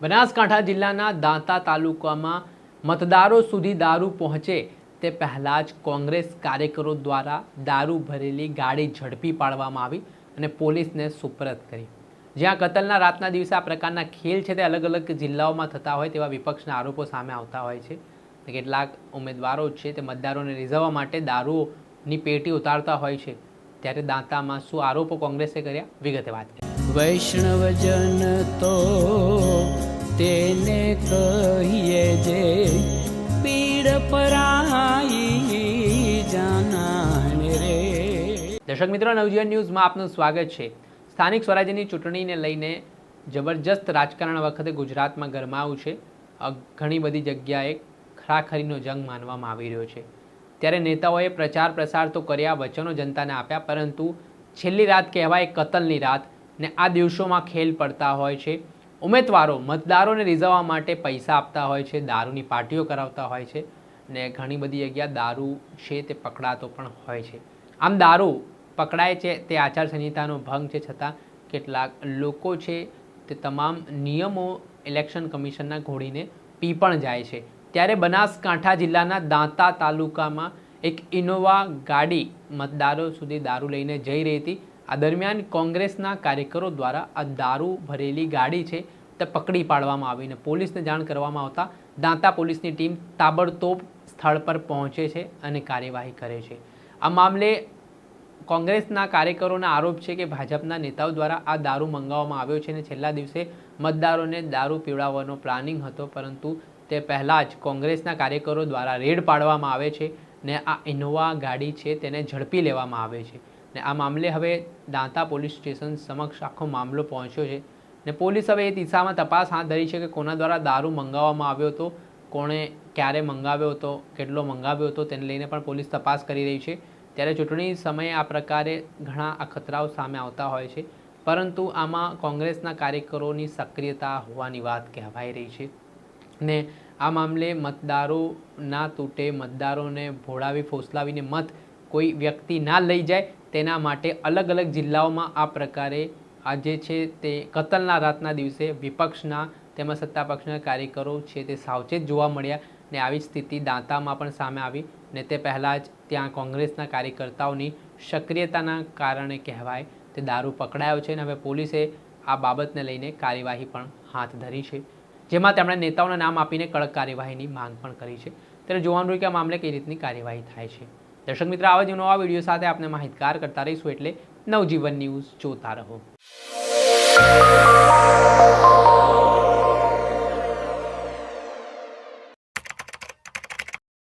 બનાસકાંઠા જિલ્લાના દાંતા તાલુકામાં મતદારો સુધી દારૂ પહોંચે તે પહેલાં જ કોંગ્રેસ કાર્યકરો દ્વારા દારૂ ભરેલી ગાડી ઝડપી પાડવામાં આવી અને પોલીસને સુપરત કરી। જ્યાં કતલના રાતના દિવસે આ પ્રકારના ખેલ છે તે અલગ અલગ જિલ્લાઓમાં થતા હોય તેવા વિપક્ષના આરોપો સામે આવતા હોય છે। કેટલાક ઉમેદવારો છે તે મતદારોને રીઝવવા માટે દારૂની પેટી ઉતારતા હોય છે, ત્યારે દાંતામાં શું આરોપો કોંગ્રેસે કર્યા, વિગતે વાત કરીએ। વૈષ્ણવજન તો તેને કહીએ જે પીડ પરાઈ જાનાને રે। દર્શક મિત્રો, નવજીવન ન્યૂઝમાં આપનું સ્વાગત છે। સ્થાનિક સ્વરાજ્યની ચૂંટણીને લઈને જબરજસ્ત રાજકારણ વખતે ગુજરાતમાં ગરમાવું છે। ઘણી બધી જગ્યાએ ખરાખરીનો જંગ માનવામાં આવી રહ્યો છે। ત્યારે નેતાઓએ પ્રચાર પ્રસાર તો કર્યા, વચનો જનતાને આપ્યા, પરંતુ છેલ્લી રાત કહેવાય કતલની રાત ને આ દિવસોમાં ખેલ પડતા હોય છે। ઉમેદવારો મતદારોને રીઝવવા માટે પૈસા આપતા હોય છે, દારૂની પાર્ટીઓ કરાવતા હોય છે ને ઘણી બધી જગ્યા દારૂ છે તે પકડાતો પણ હોય છે। આમ દારૂ પકડાય છે તે આચારસંહિતાનો ભંગ છે, છતાં કેટલાક લોકો છે તે તમામ નિયમો ઇલેક્શન કમિશનના ઘોડીને પી પણ જાય છે। ત્યારે બનાસકાંઠા જિલ્લાના દાંતા તાલુકામાં એક ઇનોવા ગાડી મતદારો સુધી દારૂ લઈને જઈ રહી હતી। આ દરમિયાન કોંગ્રેસના કાર્યકરો દ્વારા આ દારૂ ભરેલી ગાડી છે તે પકડી પાડવામાં આવીને પોલીસને જાણ કરવામાં આવતા દાંતા પોલીસની ટીમ તાબડતોબ સ્થળ પર પહોંચે છે અને કાર્યવાહી કરે છે। આ મામલે કોંગ્રેસના કાર્યકરોના આરોપ છે કે ભાજપના નેતાઓ દ્વારા આ દારૂ મંગાવવામાં આવ્યો છે અને છેલ્લા દિવસે મતદારોને દારૂ પીવડાવવાનો પ્લાનિંગ હતો, પરંતુ તે પહેલાં જ કોંગ્રેસના કાર્યકરો દ્વારા રેડ પાડવામાં આવે છે ને આ ઇનોવા ગાડી છે તેને ઝડપી લેવામાં આવે છે ને આ મામલે હવે દાંતા પોલીસ સ્ટેશન સમક્ષ આખો મામલો પહોંચ્યો છે ને પોલીસ હવે એ દિશામાં તપાસ હાથ ધરી છે કે કોના દ્વારા દારૂ મંગાવવામાં આવ્યો હતો, કોણે ક્યારે મંગાવ્યો હતો, કેટલો મંગાવ્યો હતો, તેને લઈને પણ પોલીસ તપાસ કરી રહી છે। ત્યારે ચૂંટણી સમયે આ પ્રકારે ઘણા અખતરાઓ સામે આવતા હોય છે, પરંતુ આમાં કોંગ્રેસના કાર્યકરોની સક્રિયતા હોવાની વાત કહેવાઈ રહી છે ને આ મામલે મતદારો ના તૂટે, મતદારોને ભોળાવી ફોસલાવીને મત કોઈ વ્યક્તિ ના લઈ જાય તેના માટે અલગ અલગ જિલ્લાઓમાં આ પ્રકારે આજે છે તે કતલના રાતના દિવસે વિપક્ષના તેમજ સત્તા પક્ષના કાર્યકરો છે તે સાવચેત જોવા મળ્યા ને આવી સ્થિતિ દાંતામાં પણ સામે આવી ને તે પહેલાં જ ત્યાં કોંગ્રેસના કાર્યકર્તાઓની સક્રિયતાના કારણે કહેવાય તે દારૂ પકડાયો છે અને હવે પોલીસે આ બાબતને લઈને કાર્યવાહી પણ હાથ ધરી છે, જેમાં તેમણે નેતાઓના નામ આપીને કડક કાર્યવાહીની માંગ પણ કરી છે। ત્યારે જોવાનું રહ્યું કે આ મામલે કઈ રીતની કાર્યવાહી થાય છે। દર્શક મિત્રો, આવા જ નવા વિડીયો સાથે આપણે માહિતગાર કરતા રહીશું, એટલે નવજીવન ન્યૂઝ જોતા રહો।